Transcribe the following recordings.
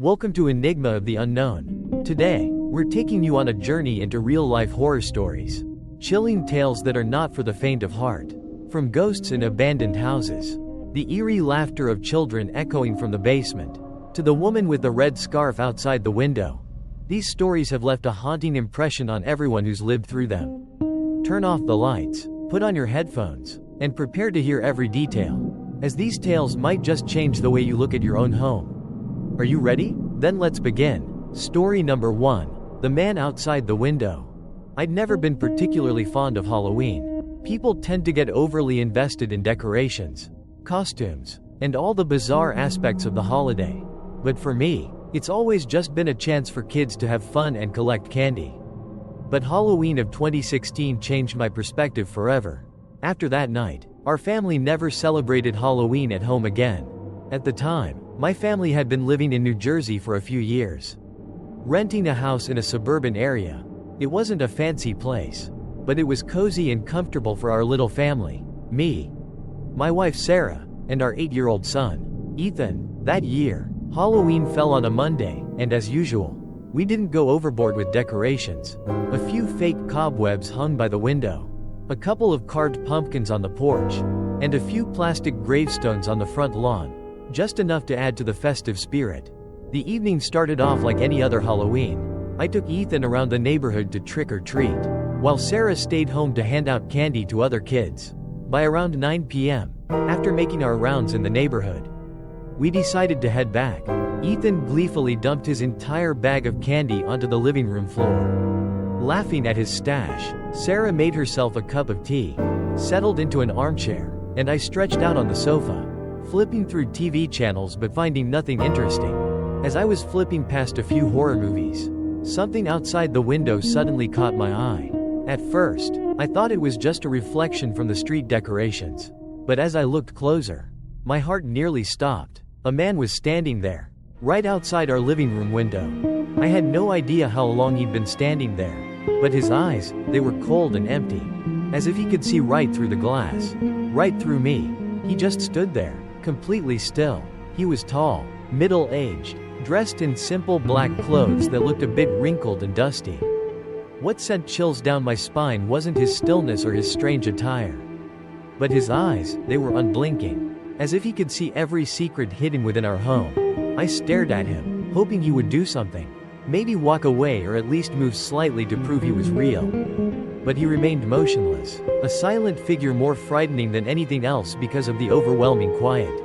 Welcome to Enigma of the Unknown. Today, we're taking you on a journey into real-life horror stories. Chilling tales that are not for the faint of heart. From ghosts in abandoned houses, the eerie laughter of children echoing from the basement, to the woman with the red scarf outside the window. These stories have left a haunting impression on everyone who's lived through them. Turn off the lights, put on your headphones, and prepare to hear every detail, as these tales might just change the way you look at your own home. Are you ready? Then let's begin. Story number 1. The Man Outside the Window. I'd never been particularly fond of Halloween. People tend to get overly invested in decorations, costumes, and all the bizarre aspects of the holiday. But for me, it's always just been a chance for kids to have fun and collect candy. But Halloween of 2016 changed my perspective forever. After that night, our family never celebrated Halloween at home again. At the time, my family had been living in New Jersey for a few years, renting a house in a suburban area. It wasn't a fancy place, but it was cozy and comfortable for our little family, me, my wife Sarah, and our 8-year-old son, Ethan. That year, Halloween fell on a Monday, and as usual, we didn't go overboard with decorations. A few fake cobwebs hung by the window, a couple of carved pumpkins on the porch, and a few plastic gravestones on the front lawn, just enough to add to the festive spirit. The evening started off like any other Halloween. I took Ethan around the neighborhood to trick or treat, while Sarah stayed home to hand out candy to other kids. By around 9 p.m., after making our rounds in the neighborhood, we decided to head back. Ethan gleefully dumped his entire bag of candy onto the living room floor. Laughing at his stash, Sarah made herself a cup of tea, settled into an armchair, and I stretched out on the sofa, flipping through TV channels but finding nothing interesting. As I was flipping past a few horror movies, something outside the window suddenly caught my eye. At first, I thought it was just a reflection from the street decorations. But as I looked closer, my heart nearly stopped. A man was standing there, right outside our living room window. I had no idea how long he'd been standing there, but his eyes, they were cold and empty, as if he could see right through the glass, right through me. He just stood there, completely still. He was tall, middle-aged, dressed in simple black clothes that looked a bit wrinkled and dusty. What sent chills down my spine wasn't his stillness or his strange attire, but his eyes. They were unblinking, as if he could see every secret hidden within our home. I stared at him, hoping he would do something, maybe walk away or at least move slightly to prove he was real. But he remained motionless, a silent figure more frightening than anything else because of the overwhelming quiet.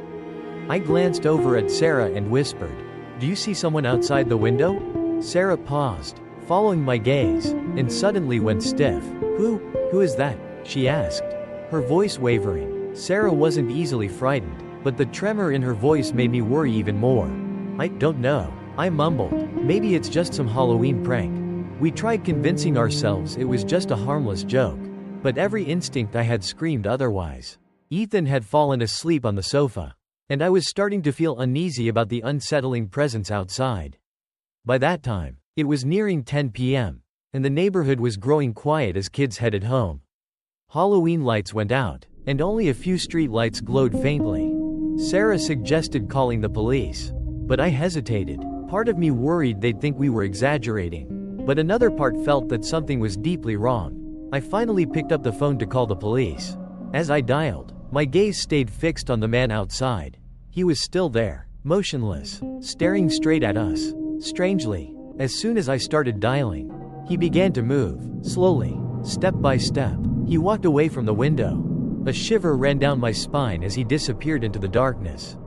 I glanced over at Sarah and whispered, "Do you see someone outside the window?" Sarah paused, following my gaze, and suddenly went stiff. Who is that?" she asked, her voice wavering. Sarah wasn't easily frightened, but the tremor in her voice made me worry even more. "I don't know," I mumbled. "Maybe it's just some Halloween prank." We tried convincing ourselves it was just a harmless joke, but every instinct I had screamed otherwise. Ethan had fallen asleep on the sofa, and I was starting to feel uneasy about the unsettling presence outside. By that time, it was nearing 10 p.m., and the neighborhood was growing quiet as kids headed home. Halloween lights went out, and only a few street lights glowed faintly. Sarah suggested calling the police, but I hesitated. Part of me worried they'd think we were exaggerating, but another part felt that something was deeply wrong. I finally picked up the phone to call the police. As I dialed, my gaze stayed fixed on the man outside. He was still there, motionless, staring straight at us. Strangely, as soon as I started dialing, he began to move, slowly, step by step. He walked away from the window. A shiver ran down my spine as he disappeared into the darkness.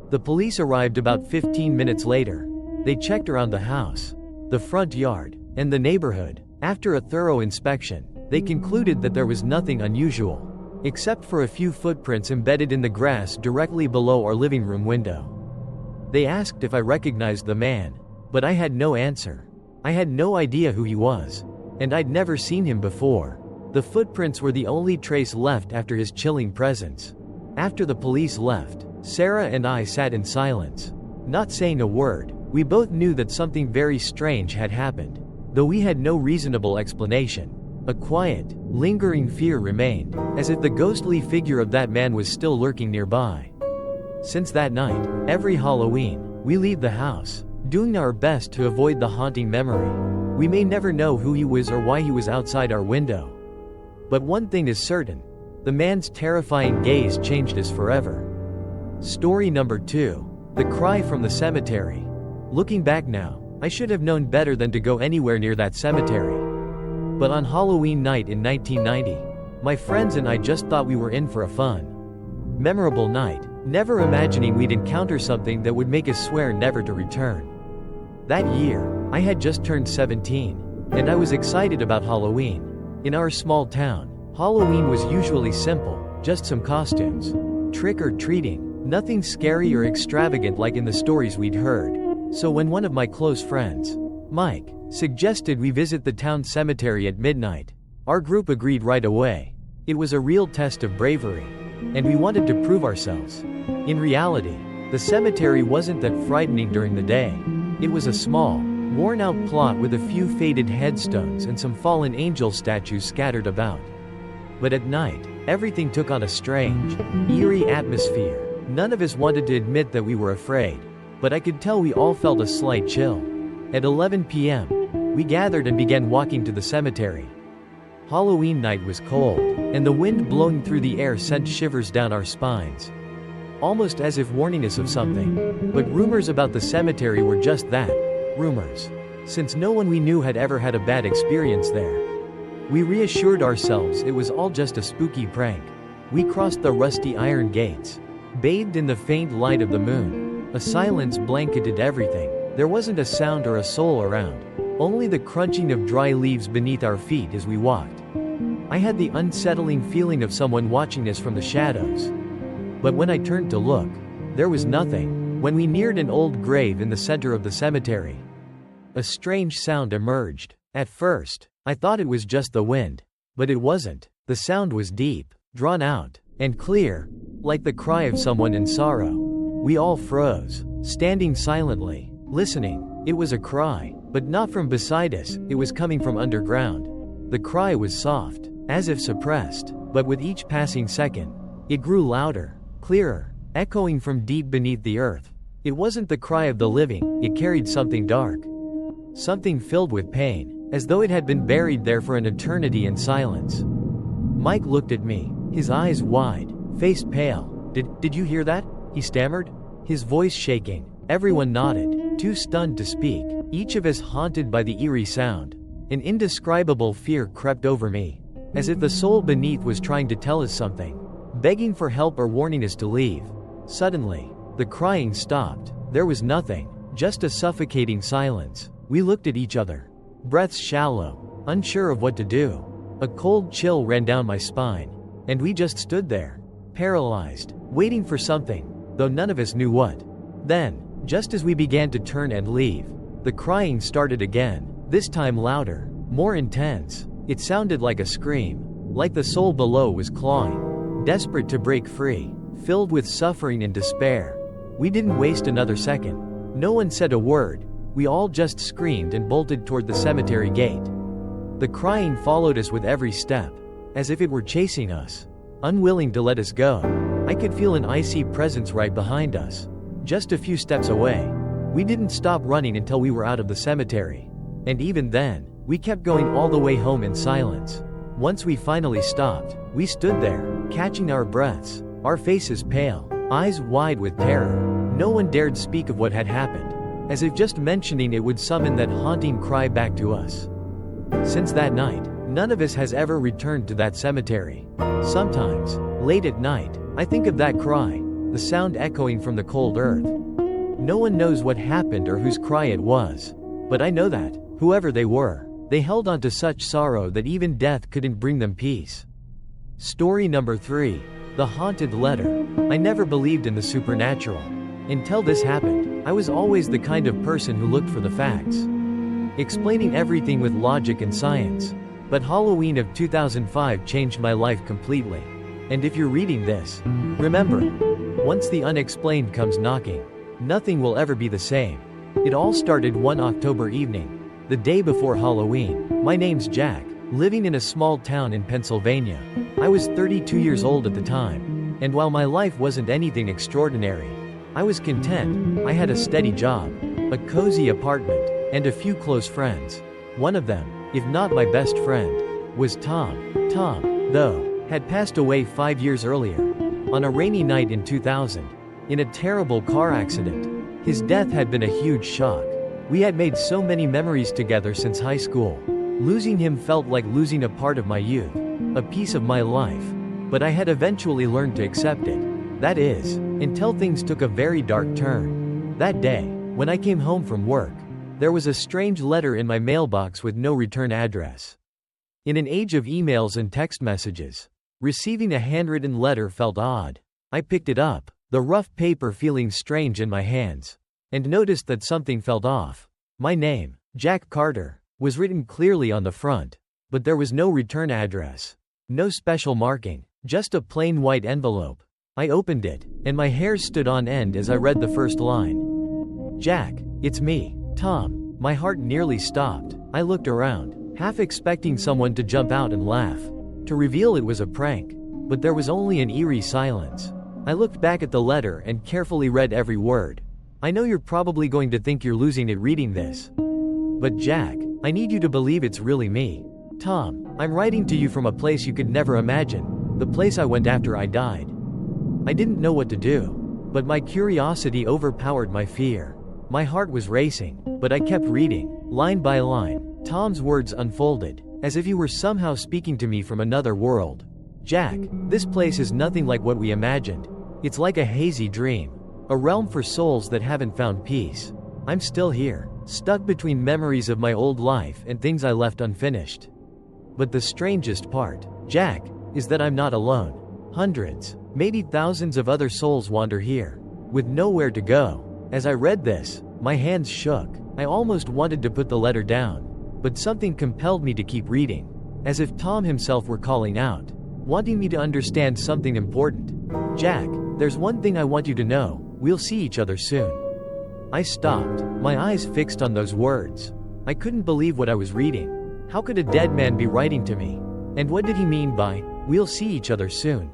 The police arrived about 15 minutes later. They checked around the house, the front yard, and the neighborhood. After a thorough inspection, they concluded that there was nothing unusual, except for a few footprints embedded in the grass directly below our living room window. They asked if I recognized the man, but I had no answer. I had no idea who he was, and I'd never seen him before. The footprints were the only trace left after his chilling presence. After the police left, Sarah and I sat in silence, not saying a word. We both knew that something very strange had happened, though we had no reasonable explanation. A quiet, lingering fear remained, as if the ghostly figure of that man was still lurking nearby. Since that night, every Halloween, we leave the house, doing our best to avoid the haunting memory. We may never know who he was or why he was outside our window. But one thing is certain, the man's terrifying gaze changed us forever. Story number 2. The cry from the cemetery. Looking back now, I should have known better than to go anywhere near that cemetery. But on Halloween night in 1990, my friends and I just thought we were in for a fun, memorable night, never imagining we'd encounter something that would make us swear never to return. That year, I had just turned 17, and I was excited about Halloween. In our small town, Halloween was usually simple, just some costumes, trick-or-treating, nothing scary or extravagant like in the stories we'd heard. So when one of my close friends, Mike, suggested we visit the town cemetery at midnight, our group agreed right away. It was a real test of bravery, and we wanted to prove ourselves. In reality, the cemetery wasn't that frightening during the day. It was a small, worn-out plot with a few faded headstones and some fallen angel statues scattered about. But at night, everything took on a strange, eerie atmosphere. None of us wanted to admit that we were afraid, but I could tell we all felt a slight chill. At 11 p.m., we gathered and began walking to the cemetery. Halloween night was cold, and the wind blowing through the air sent shivers down our spines, almost as if warning us of something. But rumors about the cemetery were just that, rumors, since no one we knew had ever had a bad experience there. We reassured ourselves it was all just a spooky prank. We crossed the rusty iron gates, bathed in the faint light of the moon. A silence blanketed everything. There wasn't a sound or a soul around, only the crunching of dry leaves beneath our feet as we walked. I had the unsettling feeling of someone watching us from the shadows. But when I turned to look, there was nothing. When we neared an old grave in the center of the cemetery, a strange sound emerged. At first, I thought it was just the wind, but it wasn't. The sound was deep, drawn out, and clear, like the cry of someone in sorrow. We all froze, standing silently, listening. It was a cry, but not from beside us, it was coming from underground. The cry was soft, as if suppressed, but with each passing second, it grew louder, clearer, echoing from deep beneath the earth. It wasn't the cry of the living, it carried something dark, something filled with pain, as though it had been buried there for an eternity in silence. Mike looked at me, his eyes wide, face pale. Did you hear that? He stammered, his voice shaking. Everyone nodded, too stunned to speak, each of us haunted by the eerie sound. An indescribable fear crept over me, as if the soul beneath was trying to tell us something, begging for help or warning us to leave. Suddenly, the crying stopped. There was nothing, just a suffocating silence. We looked at each other, breaths shallow, unsure of what to do. A cold chill ran down my spine, and we just stood there, paralyzed, waiting for something, though none of us knew what. Then, just as we began to turn and leave, the crying started again, this time louder, more intense. It sounded like a scream, like the soul below was clawing, desperate to break free, filled with suffering and despair. We didn't waste another second. No one said a word. We all just screamed and bolted toward the cemetery gate. The crying followed us with every step, as if it were chasing us, unwilling to let us go. I could feel an icy presence right behind us, just a few steps away. We didn't stop running until we were out of the cemetery. And even then, we kept going all the way home in silence. Once we finally stopped, we stood there, catching our breaths, our faces pale, eyes wide with terror. No one dared speak of what had happened, as if just mentioning it would summon that haunting cry back to us. Since that night, none of us has ever returned to that cemetery. Sometimes, late at night, I think of that cry, the sound echoing from the cold earth. No one knows what happened or whose cry it was, but I know that, whoever they were, they held on to such sorrow that even death couldn't bring them peace. Story number 3. The Haunted Letter. I never believed in the supernatural. Until this happened, I was always the kind of person who looked for the facts, explaining everything with logic and science. But Halloween of 2005 changed my life completely. And if you're reading this, remember, once the unexplained comes knocking, nothing will ever be the same. It all started one October evening, the day before Halloween. My name's Jack, living in a small town in Pennsylvania. I was 32 years old at the time, and while my life wasn't anything extraordinary, I was content. I had a steady job, a cozy apartment, and a few close friends. One of them, if not my best friend, was Tom. Tom, though, had passed away 5 years earlier, on a rainy night in 2000, in a terrible car accident. His death had been a huge shock. We had made so many memories together since high school. Losing him felt like losing a part of my youth, a piece of my life. But I had eventually learned to accept it. That is, until things took a very dark turn. That day, when I came home from work, there was a strange letter in my mailbox with no return address. In an age of emails and text messages, receiving a handwritten letter felt odd. I picked it up, the rough paper feeling strange in my hands, and noticed that something felt off. My name, Jack Carter, was written clearly on the front, but there was no return address. No special marking, just a plain white envelope. I opened it, and my hair stood on end as I read the first line. Jack, it's me, Tom. My heart nearly stopped. I looked around, half expecting someone to jump out and laugh, to reveal it was a prank, but there was only an eerie silence. I looked back at the letter and carefully read every word. I know you're probably going to think you're losing it reading this. But Jack, I need you to believe it's really me. Tom, I'm writing to you from a place you could never imagine, the place I went after I died. I didn't know what to do, but my curiosity overpowered my fear. My heart was racing, but I kept reading, line by line. Tom's words unfolded, as if he were somehow speaking to me from another world. Jack, this place is nothing like what we imagined. It's like a hazy dream, a realm for souls that haven't found peace. I'm still here, stuck between memories of my old life and things I left unfinished. But the strangest part, Jack, is that I'm not alone. Hundreds, maybe thousands of other souls wander here, with nowhere to go. As I read this, my hands shook. I almost wanted to put the letter down, but something compelled me to keep reading, as if Tom himself were calling out, wanting me to understand something important. Jack, there's one thing I want you to know, we'll see each other soon. I stopped, my eyes fixed on those words. I couldn't believe what I was reading. How could a dead man be writing to me? And what did he mean by, we'll see each other soon?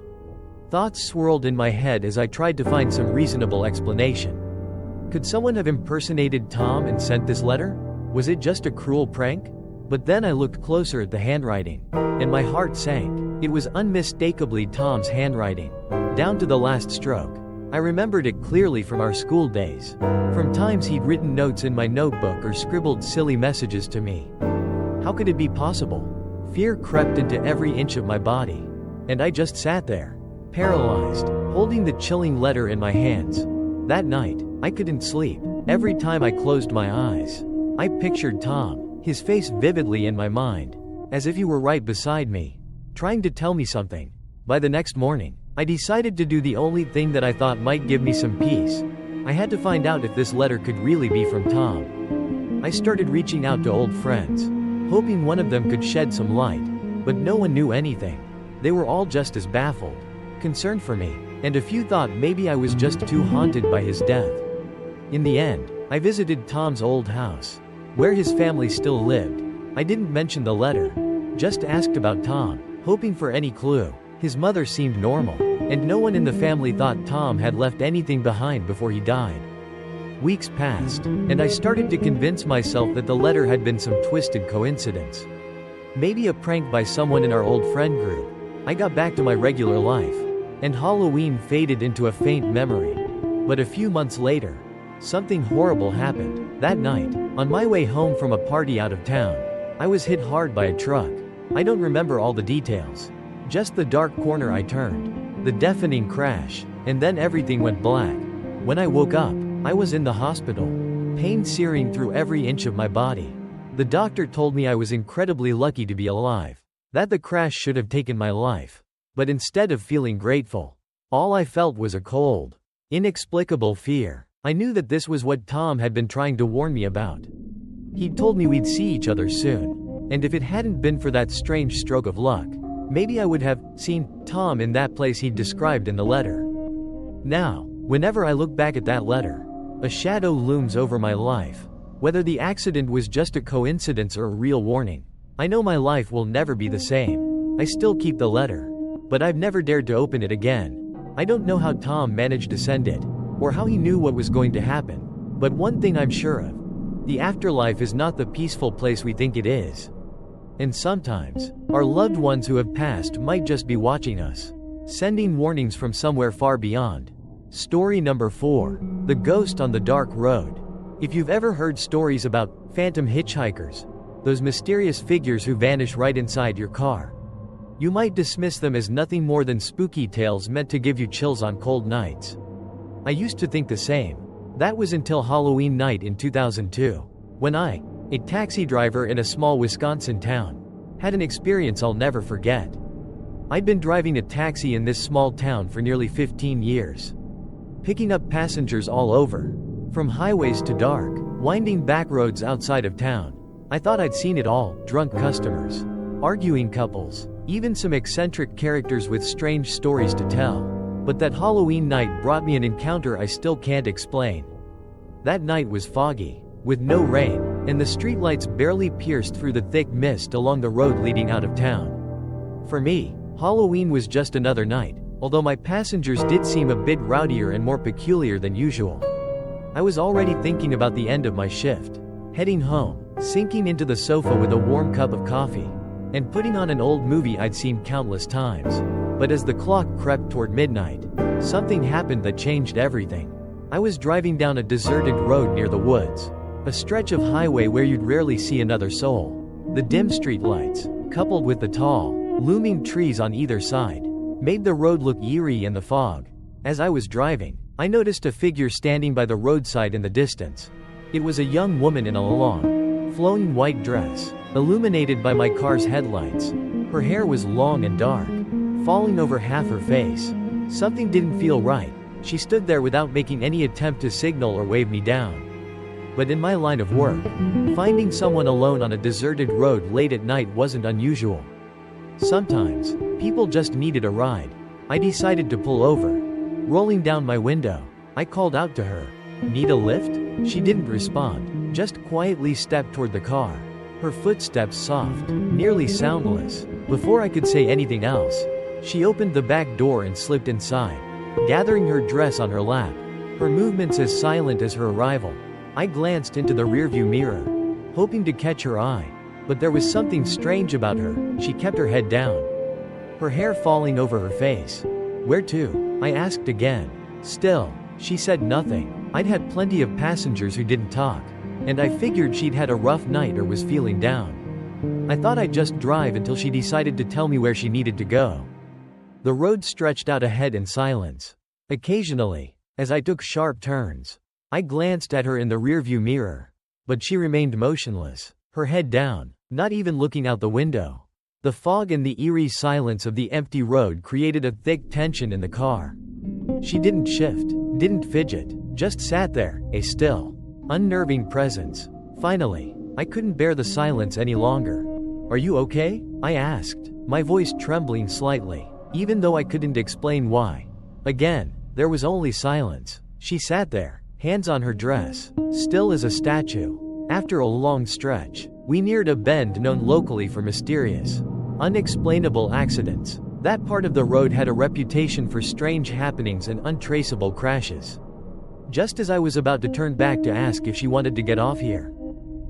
Thoughts swirled in my head as I tried to find some reasonable explanation. Could someone have impersonated Tom and sent this letter? Was it just a cruel prank? But then I looked closer at the handwriting, and my heart sank. It was unmistakably Tom's handwriting, down to the last stroke. I remembered it clearly from our school days, from times he'd written notes in my notebook or scribbled silly messages to me. How could it be possible? Fear crept into every inch of my body, and I just sat there, paralyzed, holding the chilling letter in my hands. That night, I couldn't sleep. Every time I closed my eyes, I pictured Tom, his face vividly in my mind, as if he were right beside me, trying to tell me something. By the next morning, I decided to do the only thing that I thought might give me some peace. I had to find out if this letter could really be from Tom. I started reaching out to old friends, hoping one of them could shed some light, but no one knew anything. They were all just as baffled, concerned for me, and a few thought maybe I was just too haunted by his death. In the end, I visited Tom's old house, where his family still lived. I didn't mention the letter, just asked about Tom, hoping for any clue. His mother seemed normal, and no one in the family thought Tom had left anything behind before he died. Weeks passed, and I started to convince myself that the letter had been some twisted coincidence. Maybe a prank by someone in our old friend group. I got back to my regular life, and Halloween faded into a faint memory. But a few months later, something horrible happened. That night, on my way home from a party out of town, I was hit hard by a truck. I don't remember all the details. Just the dark corner I turned, the deafening crash, and then everything went black. When I woke up, I was in the hospital, pain searing through every inch of my body. The doctor told me I was incredibly lucky to be alive, that the crash should have taken my life. But instead of feeling grateful, all I felt was a cold, inexplicable fear. I knew that this was what Tom had been trying to warn me about. He'd told me we'd see each other soon, and if it hadn't been for that strange stroke of luck, maybe I would have seen Tom in that place he'd described in the letter. Now, whenever I look back at that letter, a shadow looms over my life. Whether the accident was just a coincidence or a real warning, I know my life will never be the same. I still keep the letter, but I've never dared to open it again. I don't know how Tom managed to send it, or how he knew what was going to happen, But one thing I'm sure of: the afterlife is not the peaceful place we think it is. And sometimes, our loved ones who have passed might just be watching us, sending warnings from somewhere far beyond. Story number 4. The Ghost on the Dark Road. If you've ever heard stories about phantom hitchhikers, those mysterious figures who vanish right inside your car, you might dismiss them as nothing more than spooky tales meant to give you chills on cold nights. I used to think the same. That was until Halloween night in 2002, when I, a taxi driver in a small Wisconsin town, had an experience I'll never forget. I'd been driving a taxi in this small town for nearly 15 years, picking up passengers all over, from highways to dark, winding back roads outside of town. I thought I'd seen it all: drunk customers, arguing couples, even some eccentric characters with strange stories to tell. But that Halloween night brought me an encounter I still can't explain. That night was foggy, with no rain, and the streetlights barely pierced through the thick mist along the road leading out of town. For me, Halloween was just another night, although my passengers did seem a bit rowdier and more peculiar than usual. I was already thinking about the end of my shift, heading home, sinking into the sofa with a warm cup of coffee, and putting on an old movie I'd seen countless times. But as the clock crept toward midnight, something happened that changed everything. I was driving down a deserted road near the woods, a stretch of highway where you'd rarely see another soul. The dim streetlights, coupled with the tall, looming trees on either side, made the road look eerie in the fog. As I was driving, I noticed a figure standing by the roadside in the distance. It was a young woman in a long, flowing white dress, illuminated by my car's headlights. Her hair was long and dark, falling over half her face. Something didn't feel right. She stood there without making any attempt to signal or wave me down. But in my line of work, finding someone alone on a deserted road late at night wasn't unusual. Sometimes, people just needed a ride. I decided to pull over. Rolling down my window, I called out to her, "Need a lift?" She didn't respond, just quietly stepped toward the car, her footsteps soft, nearly soundless. Before I could say anything else, she opened the back door and slipped inside, gathering her dress on her lap, her movements as silent as her arrival. I glanced into the rearview mirror, hoping to catch her eye, but there was something strange about her. She kept her head down, her hair falling over her face. "Where to?" I asked again. Still, she said nothing. I'd had plenty of passengers who didn't talk, and I figured she'd had a rough night or was feeling down. I thought I'd just drive until she decided to tell me where she needed to go. The road stretched out ahead in silence. Occasionally, as I took sharp turns, I glanced at her in the rearview mirror, but she remained motionless, her head down, not even looking out the window. The fog and the eerie silence of the empty road created a thick tension in the car. She didn't shift, didn't fidget, just sat there, a still, unnerving presence. Finally, I couldn't bear the silence any longer. "Are you okay?" I asked, my voice trembling slightly, even though I couldn't explain why. Again, there was only silence. She sat there, hands on her dress, still as a statue. After a long stretch, we neared a bend known locally for mysterious, unexplainable accidents. That part of the road had a reputation for strange happenings and untraceable crashes. Just as I was about to turn back to ask if she wanted to get off here,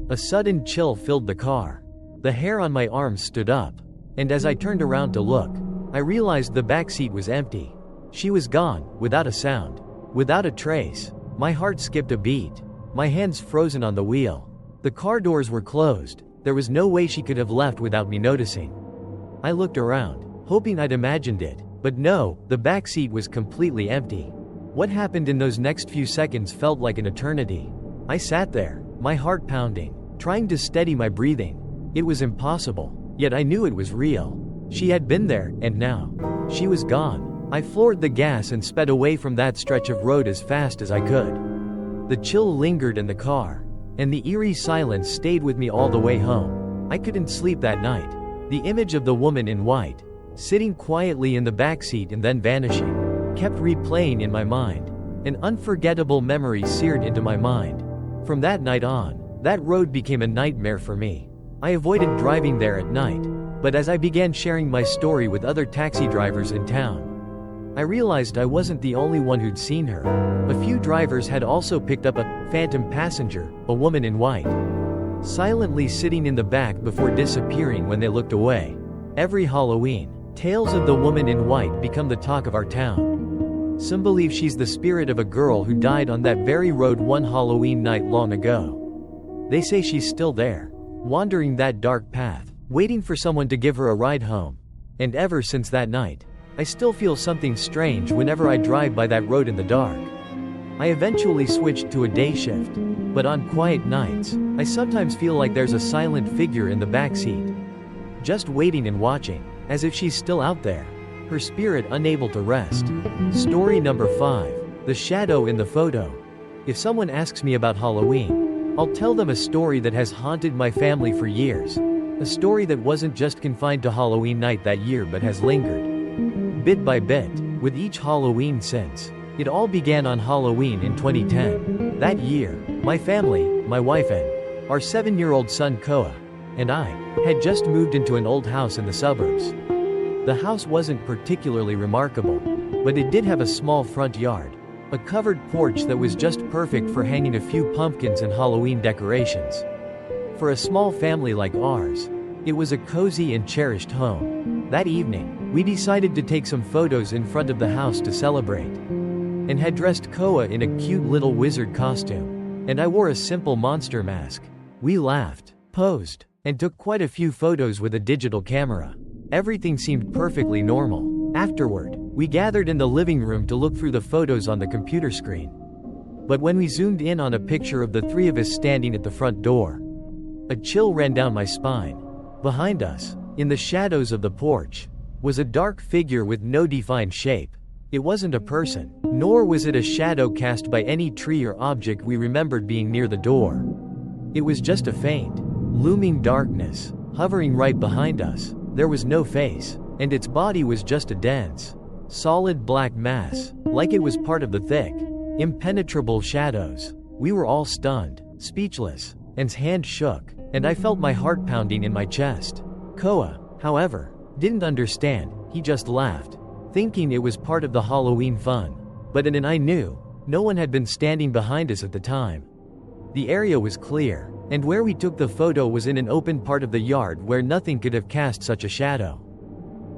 a sudden chill filled the car. The hair on my arms stood up, and as I turned around to look, I realized the back seat was empty. She was gone, without a sound, without a trace. My heart skipped a beat, my hands frozen on the wheel. The car doors were closed. There was no way she could have left without me noticing. I looked around, hoping I'd imagined it, but no, the back seat was completely empty. What happened in those next few seconds felt like an eternity. I sat there, my heart pounding, trying to steady my breathing. It was impossible, yet I knew it was real. She had been there, and now, she was gone. I floored the gas and sped away from that stretch of road as fast as I could. The chill lingered in the car, and the eerie silence stayed with me all the way home. I couldn't sleep that night. The image of the woman in white, sitting quietly in the backseat and then vanishing, kept replaying in my mind. An unforgettable memory seared into my mind. From that night on, that road became a nightmare for me. I avoided driving there at night, but as I began sharing my story with other taxi drivers in town, I realized I wasn't the only one who'd seen her. A few drivers had also picked up a phantom passenger, a woman in white, silently sitting in the back before disappearing when they looked away. Every Halloween, tales of the woman in white become the talk of our town. Some believe she's the spirit of a girl who died on that very road one Halloween night long ago. They say she's still there, wandering that dark path, waiting for someone to give her a ride home. And ever since that night, I still feel something strange whenever I drive by that road in the dark. I eventually switched to a day shift, but on quiet nights, I sometimes feel like there's a silent figure in the back seat, just waiting and watching, as if she's still out there, her spirit unable to rest. Story number 5. The shadow in the photo. If someone asks me about Halloween, I'll tell them a story that has haunted my family for years. A story that wasn't just confined to Halloween night that year but has lingered, bit by bit, with each Halloween since. It all began on Halloween in 2010. That year, my family, my wife and our 7-year-old son Koa, and I, had just moved into an old house in the suburbs. The house wasn't particularly remarkable, but it did have a small front yard, a covered porch that was just perfect for hanging a few pumpkins and Halloween decorations. For a small family like ours, it was a cozy and cherished home. That evening, we decided to take some photos in front of the house to celebrate, and had dressed Koa in a cute little wizard costume, and I wore a simple monster mask. We laughed, posed, and took quite a few photos with a digital camera. Everything seemed perfectly normal. Afterward, we gathered in the living room to look through the photos on the computer screen. But when we zoomed in on a picture of the three of us standing at the front door, a chill ran down my spine. Behind us, in the shadows of the porch, was a dark figure with no defined shape. It wasn't a person, nor was it a shadow cast by any tree or object we remembered being near the door. It was just a faint, looming darkness, hovering right behind us. There was no face, and its body was just a dense, solid black mass, like it was part of the thick, impenetrable shadows. We were all stunned, speechless, and hand shook, and I felt my heart pounding in my chest. Koa, however, didn't understand. He just laughed, thinking it was part of the Halloween fun. But I knew, no one had been standing behind us at the time. The area was clear, and where we took the photo was in an open part of the yard where nothing could have cast such a shadow.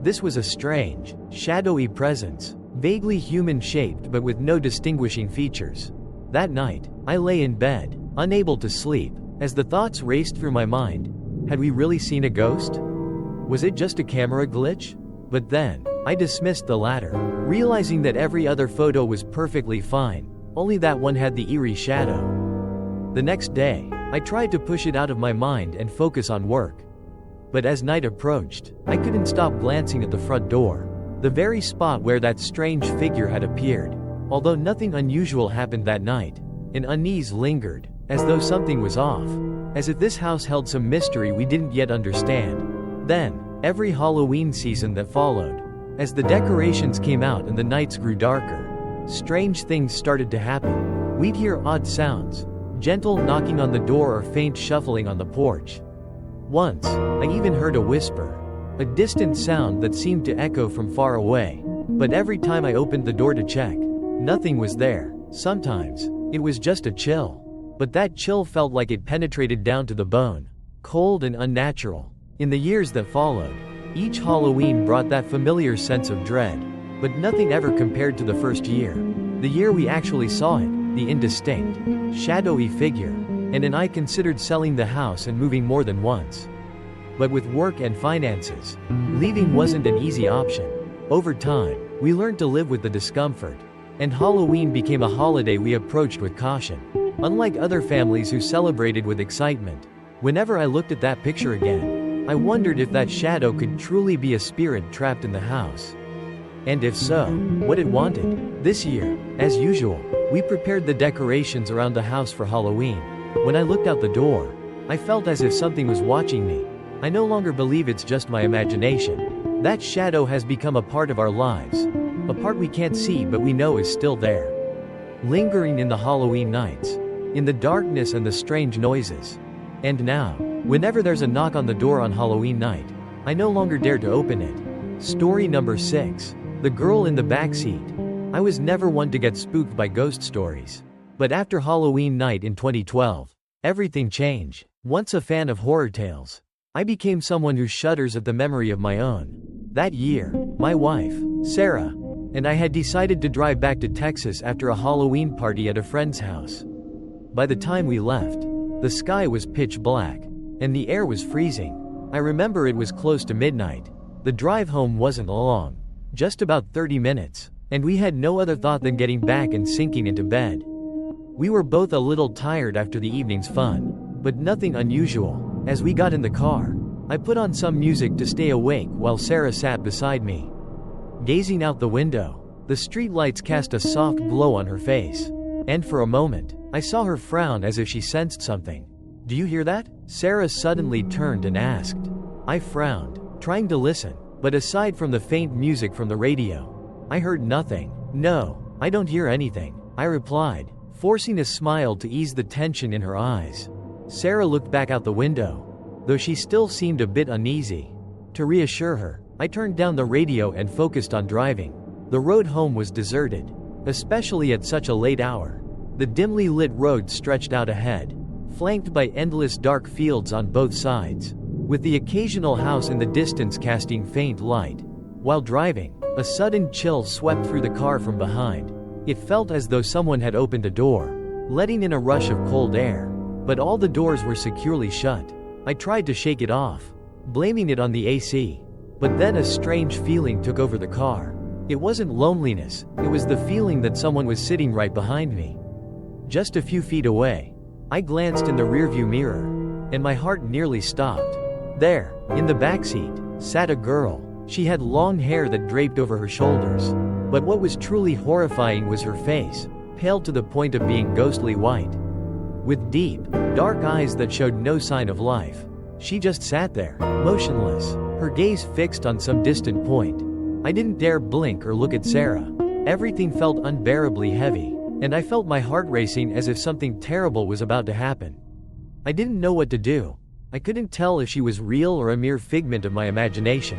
This was a strange, shadowy presence, vaguely human-shaped but with no distinguishing features. That night, I lay in bed, unable to sleep, as the thoughts raced through my mind. Had we really seen a ghost? Was it just a camera glitch? But then, I dismissed the latter, realizing that every other photo was perfectly fine, only that one had the eerie shadow. The next day, I tried to push it out of my mind and focus on work. But as night approached, I couldn't stop glancing at the front door, the very spot where that strange figure had appeared. Although nothing unusual happened that night, an unease lingered, as though something was off, as if this house held some mystery we didn't yet understand. Then, every Halloween season that followed, as the decorations came out and the nights grew darker, strange things started to happen. We'd hear odd sounds, gentle knocking on the door or faint shuffling on the porch. Once, I even heard a whisper, a distant sound that seemed to echo from far away. But every time I opened the door to check, nothing was there. Sometimes, it was just a chill. But that chill felt like it penetrated down to the bone, cold and unnatural. In the years that followed, each Halloween brought that familiar sense of dread, but nothing ever compared to the first year. The year we actually saw it, the indistinct, shadowy figure, and I considered selling the house and moving more than once. But with work and finances, leaving wasn't an easy option. Over time, we learned to live with the discomfort, and Halloween became a holiday we approached with caution. Unlike other families who celebrated with excitement, whenever I looked at that picture again, I wondered if that shadow could truly be a spirit trapped in the house. And if so, what it wanted. This year, as usual, we prepared the decorations around the house for Halloween. When I looked out the door, I felt as if something was watching me. I no longer believe it's just my imagination. That shadow has become a part of our lives, a part we can't see but we know is still there, lingering in the Halloween nights, in the darkness and the strange noises. And now, whenever there's a knock on the door on Halloween night, I no longer dare to open it. Story number 6. The girl in the backseat. I was never one to get spooked by ghost stories. But after Halloween night in 2012, everything changed. Once a fan of horror tales, I became someone who shudders at the memory of my own. That year, my wife, Sarah, and I had decided to drive back to Texas after a Halloween party at a friend's house. By the time we left, the sky was pitch black, and the air was freezing. I remember it was close to midnight. The drive home wasn't long, just about 30 minutes, and we had no other thought than getting back and sinking into bed. We were both a little tired after the evening's fun, but nothing unusual. As we got in the car, I put on some music to stay awake while Sarah sat beside me. Gazing out the window, the streetlights cast a soft glow on her face, and for a moment, I saw her frown as if she sensed something. "Do you hear that?" Sarah suddenly turned and asked. I frowned, trying to listen, but aside from the faint music from the radio, I heard nothing. "No, I don't hear anything," I replied, forcing a smile to ease the tension in her eyes. Sarah looked back out the window, though she still seemed a bit uneasy. To reassure her, I turned down the radio and focused on driving. The road home was deserted, especially at such a late hour. The dimly lit road stretched out ahead, flanked by endless dark fields on both sides, with the occasional house in the distance casting faint light. While driving, a sudden chill swept through the car from behind. It felt as though someone had opened a door, letting in a rush of cold air, but all the doors were securely shut. I tried to shake it off, blaming it on the AC, but then a strange feeling took over the car. It wasn't loneliness, it was the feeling that someone was sitting right behind me. Just a few feet away, I glanced in the rearview mirror, and my heart nearly stopped. There, in the backseat, sat a girl. She had long hair that draped over her shoulders, but what was truly horrifying was her face, pale to the point of being ghostly white. With deep, dark eyes that showed no sign of life, she just sat there, motionless, her gaze fixed on some distant point. I didn't dare blink or look at Sarah. Everything felt unbearably heavy, and I felt my heart racing as if something terrible was about to happen. I didn't know what to do. I couldn't tell if she was real or a mere figment of my imagination.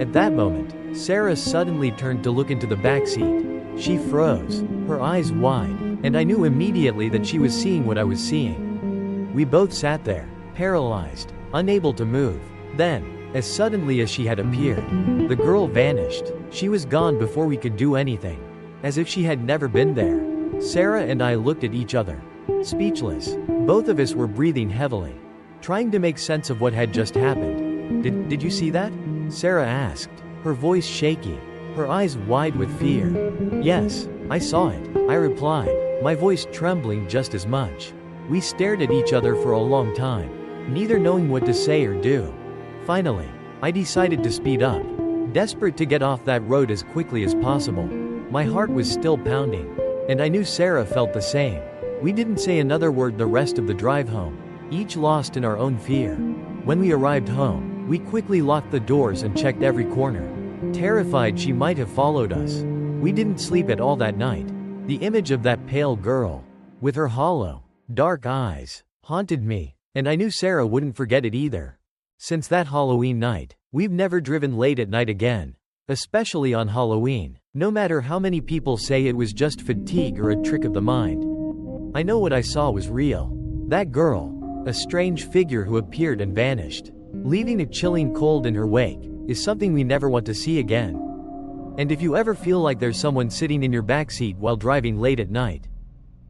At that moment, Sarah suddenly turned to look into the backseat. She froze, her eyes wide, and I knew immediately that she was seeing what I was seeing. We both sat there, paralyzed, unable to move. Then, as suddenly as she had appeared, the girl vanished. She was gone before we could do anything, as if she had never been there. Sarah and I looked at each other, speechless. Both of us were breathing heavily, trying to make sense of what had just happened. Did you see that?" Sarah asked, her voice shaky, her eyes wide with fear. "Yes, I saw it," I replied, my voice trembling just as much. We stared at each other for a long time, neither knowing what to say or do. Finally, I decided to speed up, desperate to get off that road as quickly as possible. My heart was still pounding, and I knew Sarah felt the same. We didn't say another word the rest of the drive home, each lost in our own fear. When we arrived home, we quickly locked the doors and checked every corner, terrified she might have followed us. We didn't sleep at all that night. The image of that pale girl, with her hollow, dark eyes, haunted me, and I knew Sarah wouldn't forget it either. Since that Halloween night, we've never driven late at night again, especially on Halloween, no matter how many people say it was just fatigue or a trick of the mind. I know what I saw was real. That girl, a strange figure who appeared and vanished, leaving a chilling cold in her wake, is something we never want to see again. And if you ever feel like there's someone sitting in your backseat while driving late at night,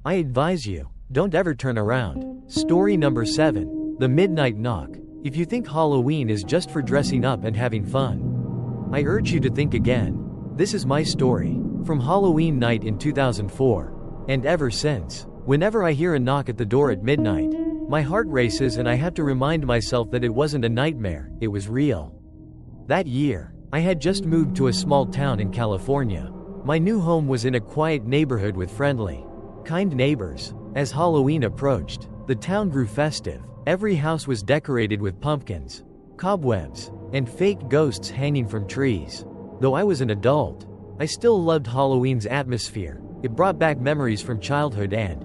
I advise you, don't ever turn around. Story number 7, The Midnight Knock. If you think Halloween is just for dressing up and having fun, I urge you to think again. This is my story, from Halloween night in 2004, and ever since, whenever I hear a knock at the door at midnight, my heart races and I have to remind myself that it wasn't a nightmare, it was real. That year, I had just moved to a small town in California. My new home was in a quiet neighborhood with friendly, kind neighbors. As Halloween approached, the town grew festive. Every house was decorated with pumpkins, cobwebs, and fake ghosts hanging from trees. Though I was an adult, I still loved Halloween's atmosphere. It brought back memories from childhood and,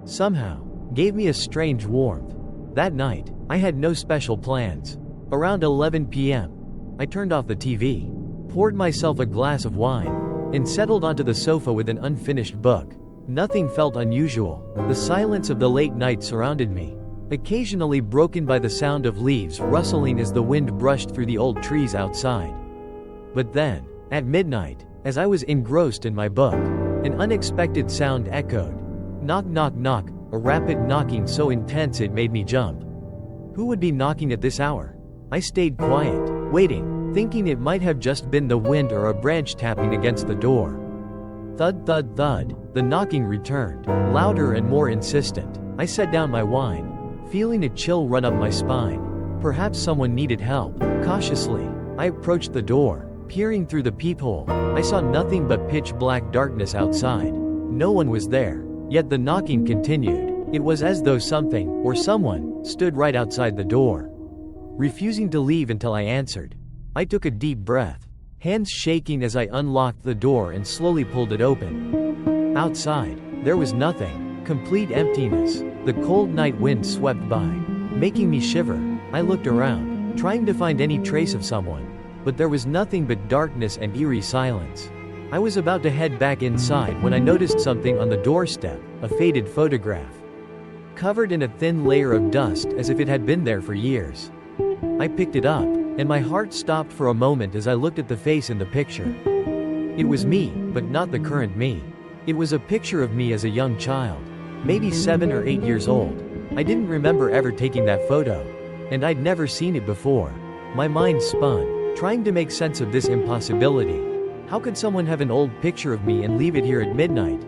somehow, gave me a strange warmth. That night, I had no special plans. Around 11 p.m., I turned off the TV, poured myself a glass of wine, and settled onto the sofa with an unfinished book. Nothing felt unusual. The silence of the late night surrounded me, occasionally broken by the sound of leaves rustling as the wind brushed through the old trees outside. But then, at midnight, as I was engrossed in my book, an unexpected sound echoed. Knock, knock, knock, a rapid knocking so intense it made me jump. Who would be knocking at this hour? I stayed quiet, waiting, thinking it might have just been the wind or a branch tapping against the door. Thud, thud, thud, the knocking returned, louder and more insistent. I set down my wine, feeling a chill run up my spine. Perhaps someone needed help. Cautiously, I approached the door. Peering through the peephole, I saw nothing but pitch-black darkness outside. No one was there, yet the knocking continued. It was as though something, or someone, stood right outside the door, refusing to leave until I answered. I took a deep breath, hands shaking as I unlocked the door and slowly pulled it open. Outside, there was nothing, complete emptiness. The cold night wind swept by, making me shiver. I looked around, trying to find any trace of someone, but there was nothing but darkness and eerie silence. I was about to head back inside when I noticed something on the doorstep, a faded photograph, covered in a thin layer of dust as if it had been there for years. I picked it up, and my heart stopped for a moment as I looked at the face in the picture. It was me, but not the current me. It was a picture of me as a young child, maybe 7 or 8 years old. I didn't remember ever taking that photo, and I'd never seen it before. My mind spun, trying to make sense of this impossibility. How could someone have an old picture of me and leave it here at midnight?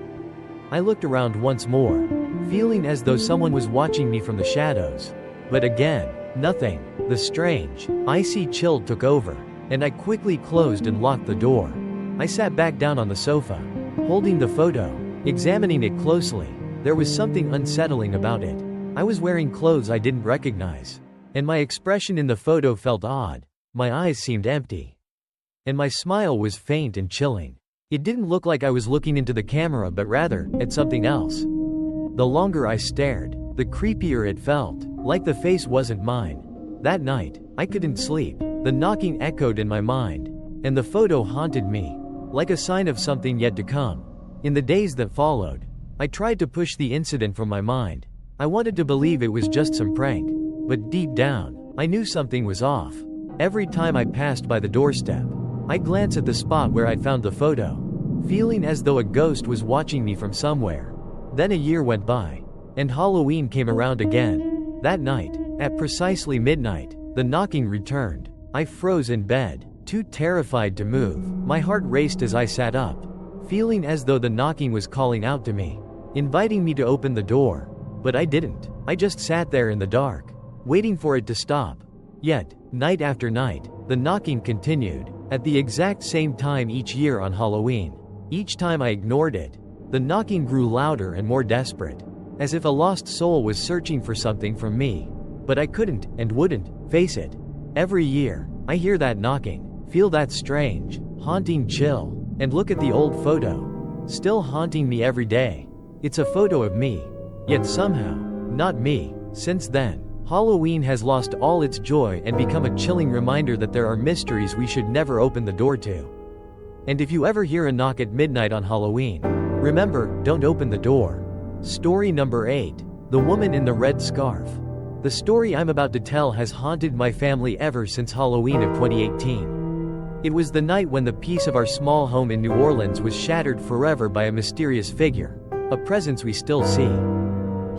I looked around once more, feeling as though someone was watching me from the shadows. But again, nothing. The strange, icy chill took over, and I quickly closed and locked the door. I sat back down on the sofa, holding the photo, examining it closely. There was something unsettling about it. I was wearing clothes I didn't recognize, and my expression in the photo felt odd. My eyes seemed empty, and my smile was faint and chilling. It didn't look like I was looking into the camera but rather, at something else. The longer I stared, the creepier it felt, like the face wasn't mine. That night, I couldn't sleep. The knocking echoed in my mind, and the photo haunted me, like a sign of something yet to come. In the days that followed, I tried to push the incident from my mind. I wanted to believe it was just some prank, but deep down, I knew something was off. Every time I passed by the doorstep, I glanced at the spot where I'd found the photo, feeling as though a ghost was watching me from somewhere. Then a year went by, and Halloween came around again. That night, at precisely midnight, the knocking returned. I froze in bed, too terrified to move. My heart raced as I sat up, feeling as though the knocking was calling out to me, inviting me to open the door. But I didn't. I just sat there in the dark, waiting for it to stop. Yet, night after night, the knocking continued, at the exact same time each year on Halloween. Each time I ignored it, the knocking grew louder and more desperate, as if a lost soul was searching for something from me. But I couldn't, and wouldn't, face it. Every year, I hear that knocking, feel that strange, haunting chill, and look at the old photo, still haunting me every day. It's a photo of me, yet somehow, not me. Since then, Halloween has lost all its joy and become a chilling reminder that there are mysteries we should never open the door to. And if you ever hear a knock at midnight on Halloween, remember, don't open the door. Story number 8. The Woman in the Red Scarf. The story I'm about to tell has haunted my family ever since Halloween of 2018. It was the night when the peace of our small home in New Orleans was shattered forever by a mysterious figure, a presence we still see,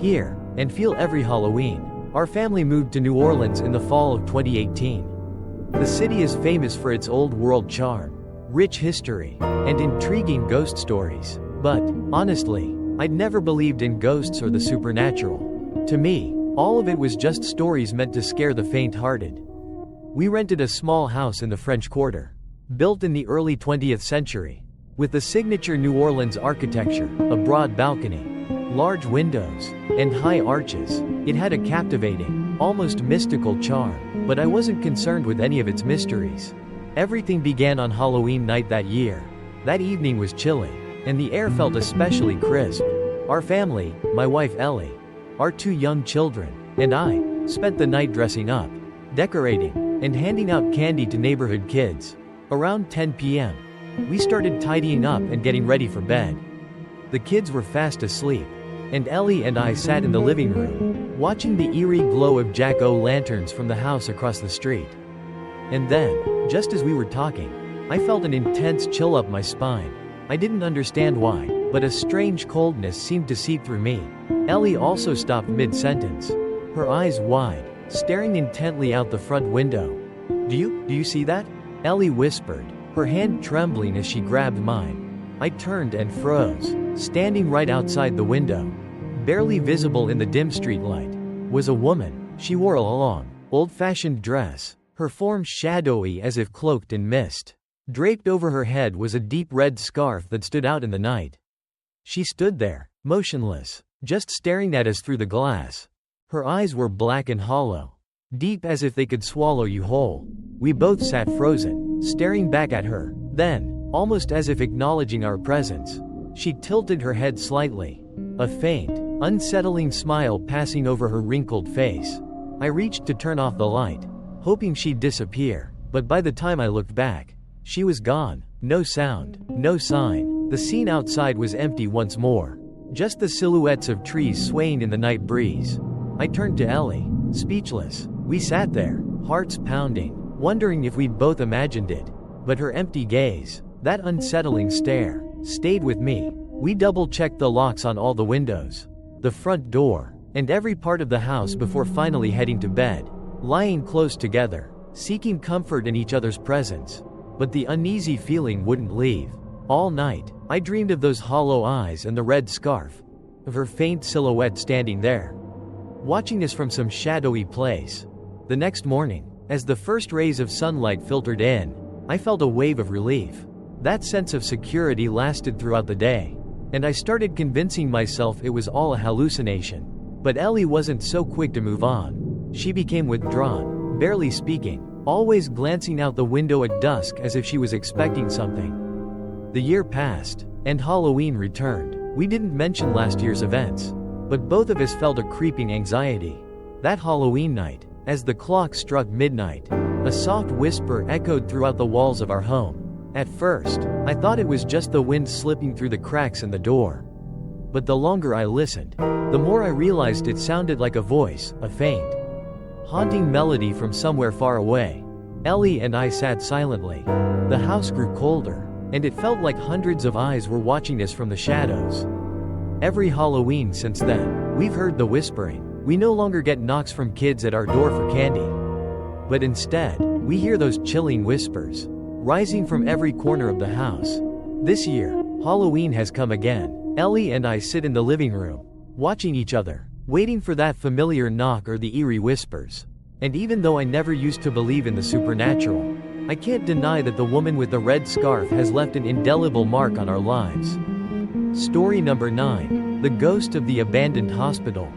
hear, and feel every Halloween. Our family moved to New Orleans in the fall of 2018. The city is famous for its old-world charm, rich history, and intriguing ghost stories. But, honestly, I'd never believed in ghosts or the supernatural. To me, all of it was just stories meant to scare the faint-hearted. We rented a small house in the French Quarter, built in the early 20th century, with the signature New Orleans architecture, a broad balcony, large windows, and high arches. It had a captivating, almost mystical charm, but I wasn't concerned with any of its mysteries. Everything began on Halloween night that year. That evening was chilly, and the air felt especially crisp. Our family, my wife Ellie, our 2 young children, and I, spent the night dressing up, decorating, and handing out candy to neighborhood kids. Around 10 p.m., we started tidying up and getting ready for bed. The kids were fast asleep, and Ellie and I sat in the living room, watching the eerie glow of jack-o'-lanterns from the house across the street. And then, just as we were talking, I felt an intense chill up my spine. I didn't understand why, but a strange coldness seemed to seep through me. Ellie also stopped mid-sentence, her eyes wide, staring intently out the front window. Do you see that?" Ellie whispered, her hand trembling as she grabbed mine. I turned and froze. Standing right outside the window, barely visible in the dim streetlight, was a woman. She wore a long, old-fashioned dress, her form shadowy as if cloaked in mist. Draped over her head was a deep red scarf that stood out in the night. She stood there, motionless, just staring at us through the glass. Her eyes were black and hollow, deep as if they could swallow you whole. We both sat frozen, staring back at her. Then, almost as if acknowledging our presence, she tilted her head slightly, a faint, unsettling smile passing over her wrinkled face. I reached to turn off the light, hoping she'd disappear, but by the time I looked back, she was gone. No sound, no sign. The scene outside was empty once more, just the silhouettes of trees swaying in the night breeze. I turned to Ellie, speechless. We sat there, hearts pounding, wondering if we'd both imagined it. But her empty gaze, that unsettling stare, stayed with me. We double-checked the locks on all the windows, the front door, and every part of the house before finally heading to bed, lying close together, seeking comfort in each other's presence. But the uneasy feeling wouldn't leave. All night, I dreamed of those hollow eyes and the red scarf, of her faint silhouette standing there, watching us from some shadowy place. The next morning, as the first rays of sunlight filtered in, I felt a wave of relief. That sense of security lasted throughout the day, and I started convincing myself it was all a hallucination. But Ellie wasn't so quick to move on. She became withdrawn, barely speaking, always glancing out the window at dusk as if she was expecting something. The year passed, and Halloween returned. We didn't mention last year's events, but both of us felt a creeping anxiety. That Halloween night, as the clock struck midnight, a soft whisper echoed throughout the walls of our home. At first, I thought it was just the wind slipping through the cracks in the door. But the longer I listened, the more I realized it sounded like a voice, a faint, haunting melody from somewhere far away. Ellie and I sat silently. The house grew colder, and it felt like hundreds of eyes were watching us from the shadows. Every Halloween since then, we've heard the whispering. We no longer get knocks from kids at our door for candy. But instead, we hear those chilling whispers, rising from every corner of the house. This year, Halloween has come again. Ellie and I sit in the living room, watching each other, waiting for that familiar knock or the eerie whispers. And even though I never used to believe in the supernatural, I can't deny that the woman with the red scarf has left an indelible mark on our lives. Story number 9. The Ghost of the Abandoned Hospital.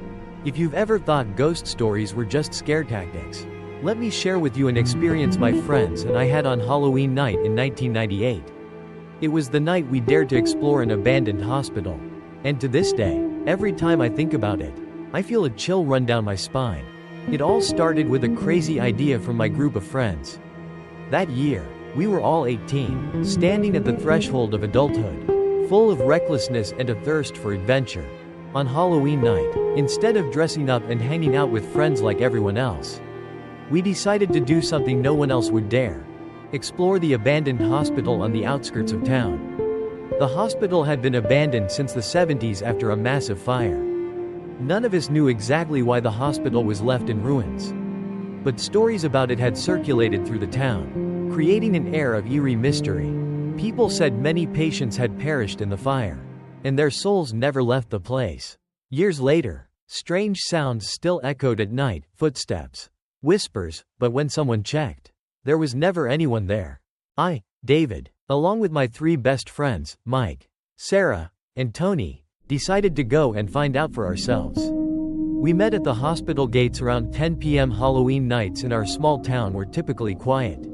If you've ever thought ghost stories were just scare tactics, let me share with you an experience my friends and I had on Halloween night in 1998. It was the night we dared to explore an abandoned hospital. And to this day, every time I think about it, I feel a chill run down my spine. It all started with a crazy idea from my group of friends. That year, we were all 18, standing at the threshold of adulthood, full of recklessness and a thirst for adventure. On Halloween night, instead of dressing up and hanging out with friends like everyone else, we decided to do something no one else would dare: explore the abandoned hospital on the outskirts of town. The hospital had been abandoned since the 70s after a massive fire. None of us knew exactly why the hospital was left in ruins, but stories about it had circulated through the town, creating an air of eerie mystery. People said many patients had perished in the fire, and their souls never left the place. Years later, strange sounds still echoed at night: footsteps, whispers, but when someone checked, there was never anyone there. I, David, along with my 3 best friends, Mike, Sarah, and Tony, decided to go and find out for ourselves. We met at the hospital gates around 10 p.m. Halloween nights in our small town were typically quiet,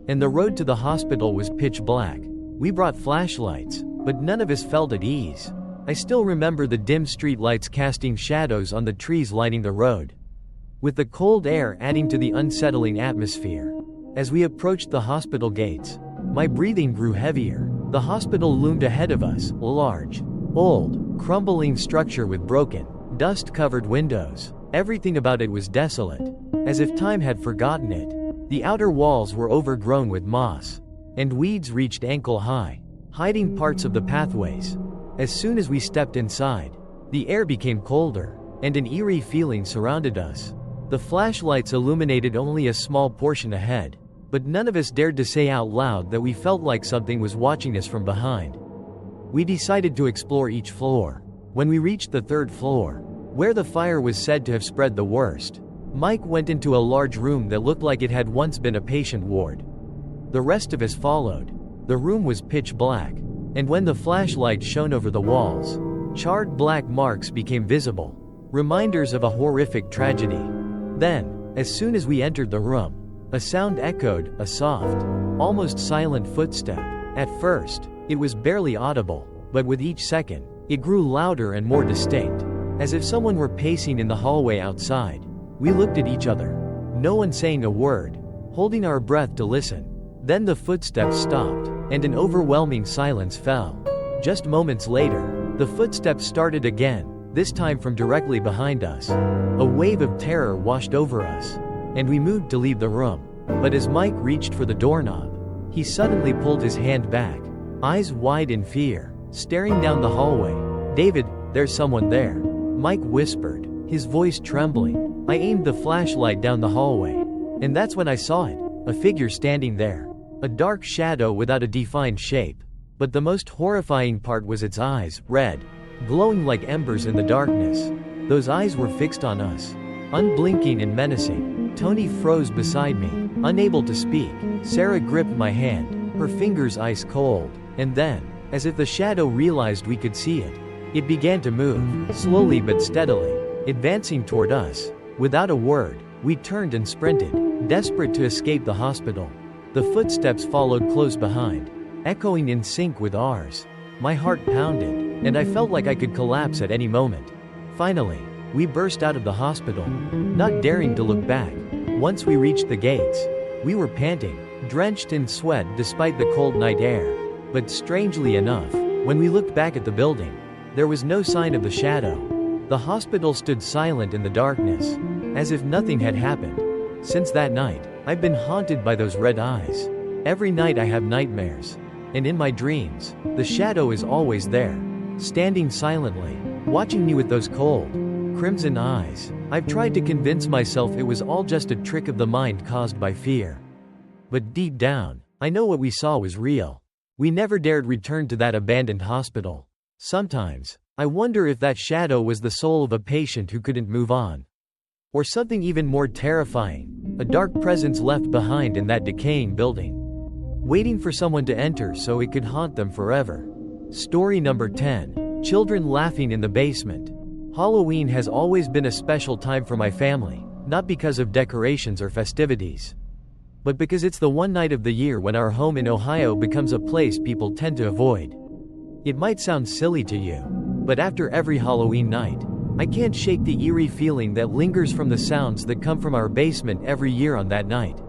and the road to the hospital was pitch black. We brought flashlights, but none of us felt at ease. I still remember the dim street lights casting shadows on the trees lining the road, with the cold air adding to the unsettling atmosphere. As we approached the hospital gates, My breathing grew heavier. The hospital loomed ahead of us, a large, old, crumbling structure with broken, dust-covered windows. Everything about it was desolate, as if time had forgotten it. The outer walls were overgrown with moss, and weeds reached ankle-high, hiding parts of the pathways. As soon as we stepped inside, the air became colder, and an eerie feeling surrounded us. The flashlights illuminated only a small portion ahead, but none of us dared to say out loud that we felt like something was watching us from behind. We decided to explore each floor. When we reached the third floor, where the fire was said to have spread the worst, Mike went into a large room that looked like it had once been a patient ward. The rest of us followed. The room was pitch black, and when the flashlight shone over the walls, charred black marks became visible, reminders of a horrific tragedy. Then, as soon as we entered the room, a sound echoed, a soft, almost silent footstep. At first, it was barely audible, but with each second, it grew louder and more distinct, as if someone were pacing in the hallway outside. We looked at each other, no one saying a word, holding our breath to listen. Then the footsteps stopped, and an overwhelming silence fell. Just moments later, the footsteps started again, this time from directly behind us. A wave of terror washed over us, and we moved to leave the room. But as Mike reached for the doorknob, he suddenly pulled his hand back, eyes wide in fear, staring down the hallway. "David, there's someone there," Mike whispered, his voice trembling. I aimed the flashlight down the hallway, and that's when I saw it, a figure standing there. A dark shadow without a defined shape. But the most horrifying part was its eyes, red, glowing like embers in the darkness. Those eyes were fixed on us, unblinking and menacing. Tony froze beside me, unable to speak. Sarah gripped my hand, her fingers ice cold. And then, as if the shadow realized we could see it, it began to move, slowly but steadily, advancing toward us. Without a word, we turned and sprinted, desperate to escape the hospital. The footsteps followed close behind, echoing in sync with ours. My heart pounded, and I felt like I could collapse at any moment. Finally, we burst out of the hospital, not daring to look back. Once we reached the gates, we were panting, drenched in sweat despite the cold night air. But strangely enough, when we looked back at the building, there was no sign of the shadow. The hospital stood silent in the darkness, as if nothing had happened. Since that night, I've been haunted by those red eyes. Every night I have nightmares, and in my dreams, the shadow is always there, standing silently, watching me with those cold, crimson eyes. I've tried to convince myself it was all just a trick of the mind caused by fear. But deep down, I know what we saw was real. We never dared return to that abandoned hospital. Sometimes, I wonder if that shadow was the soul of a patient who couldn't move on. Or something even more terrifying, a dark presence left behind in that decaying building, waiting for someone to enter so it could haunt them forever. Story number 10. Children laughing in the basement. Halloween has always been a special time for my family, not because of decorations or festivities, but because it's the one night of the year when our home in Ohio becomes a place people tend to avoid. It might sound silly to you, but after every Halloween night, I can't shake the eerie feeling that lingers from the sounds that come from our basement every year on that night.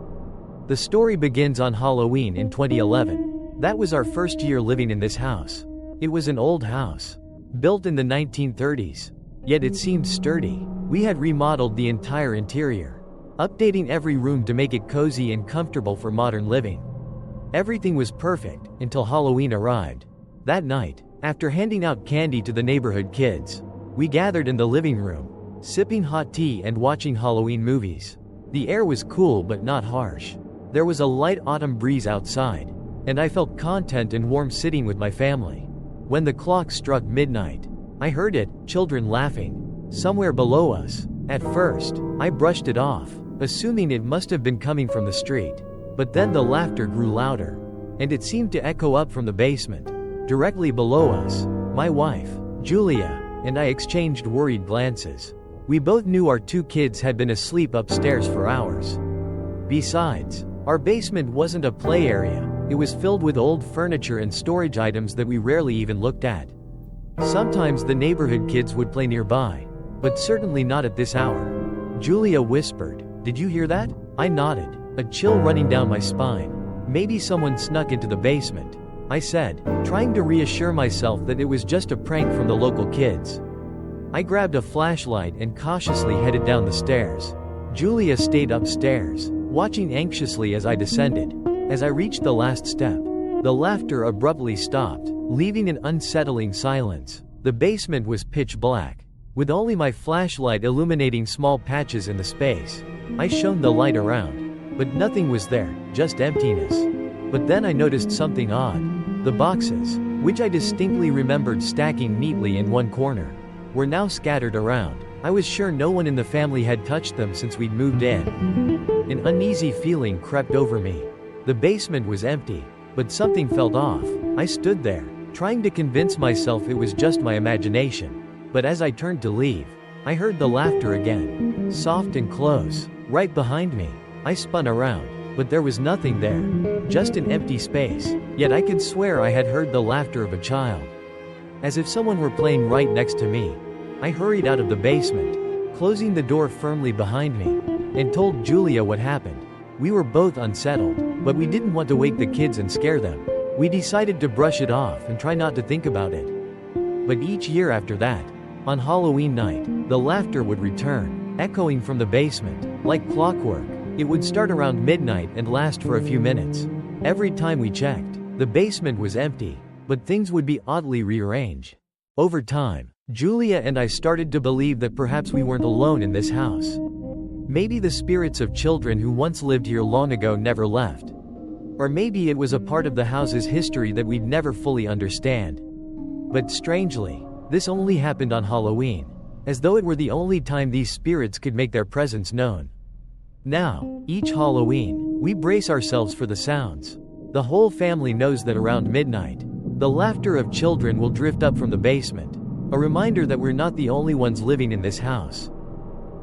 The story begins on Halloween in 2011. That was our first year living in this house. It was an old house, built in the 1930s, yet it seemed sturdy. We had remodeled the entire interior, updating every room to make it cozy and comfortable for modern living. Everything was perfect until Halloween arrived. That night, after handing out candy to the neighborhood kids, we gathered in the living room, sipping hot tea and watching Halloween movies. The air was cool but not harsh. There was a light autumn breeze outside, and I felt content and warm sitting with my family. When the clock struck midnight, I heard it, children laughing, somewhere below us. At first, I brushed it off, assuming it must have been coming from the street. But then the laughter grew louder, and it seemed to echo up from the basement. Directly below us, my wife, Julia, and I exchanged worried glances. We both knew our two kids had been asleep upstairs for hours. Besides, our basement wasn't a play area. It was filled with old furniture and storage items that we rarely even looked at. Sometimes the neighborhood kids would play nearby, but certainly not at this hour. Julia whispered, "Did you hear that?" I nodded, a chill running down my spine. Maybe someone snuck into the basement, I said, trying to reassure myself that it was just a prank from the local kids. I grabbed a flashlight and cautiously headed down the stairs. Julia stayed upstairs, watching anxiously as I descended. As I reached the last step, the laughter abruptly stopped, leaving an unsettling silence. The basement was pitch black, with only my flashlight illuminating small patches in the space. I shone the light around, but nothing was there, just emptiness. But then I noticed something odd. The boxes, which I distinctly remembered stacking neatly in one corner, were now scattered around. I was sure no one in the family had touched them since we'd moved in. An uneasy feeling crept over me. The basement was empty, but something felt off. I stood there, trying to convince myself it was just my imagination. But as I turned to leave, I heard the laughter again, soft and close, right behind me. I spun around, but there was nothing there, just an empty space. Yet I could swear I had heard the laughter of a child. As if someone were playing right next to me, I hurried out of the basement, closing the door firmly behind me, and told Julia what happened. We were both unsettled, but we didn't want to wake the kids and scare them. We decided to brush it off and try not to think about it. But each year after that, on Halloween night, the laughter would return, echoing from the basement. Like clockwork, it would start around midnight and last for a few minutes. Every time we checked, the basement was empty, but things would be oddly rearranged. Over time, Julia and I started to believe that perhaps we weren't alone in this house. Maybe the spirits of children who once lived here long ago never left. Or maybe it was a part of the house's history that we'd never fully understand. But strangely, this only happened on Halloween, as though it were the only time these spirits could make their presence known. Now, each Halloween, we brace ourselves for the sounds. The whole family knows that around midnight, the laughter of children will drift up from the basement, a reminder that we're not the only ones living in this house.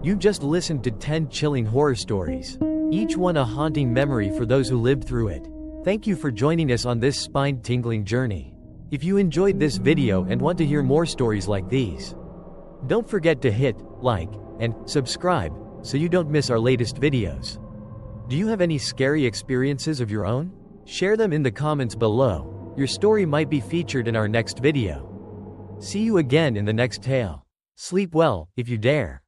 You've just listened to 10 chilling horror stories, each one a haunting memory for those who lived through it. Thank you for joining us on this spine-tingling journey. If you enjoyed this video and want to hear more stories like these, don't forget to hit like and subscribe so you don't miss our latest videos. Do you have any scary experiences of your own? Share them in the comments below. Your story might be featured in our next video. See you again in the next tale. Sleep well, if you dare.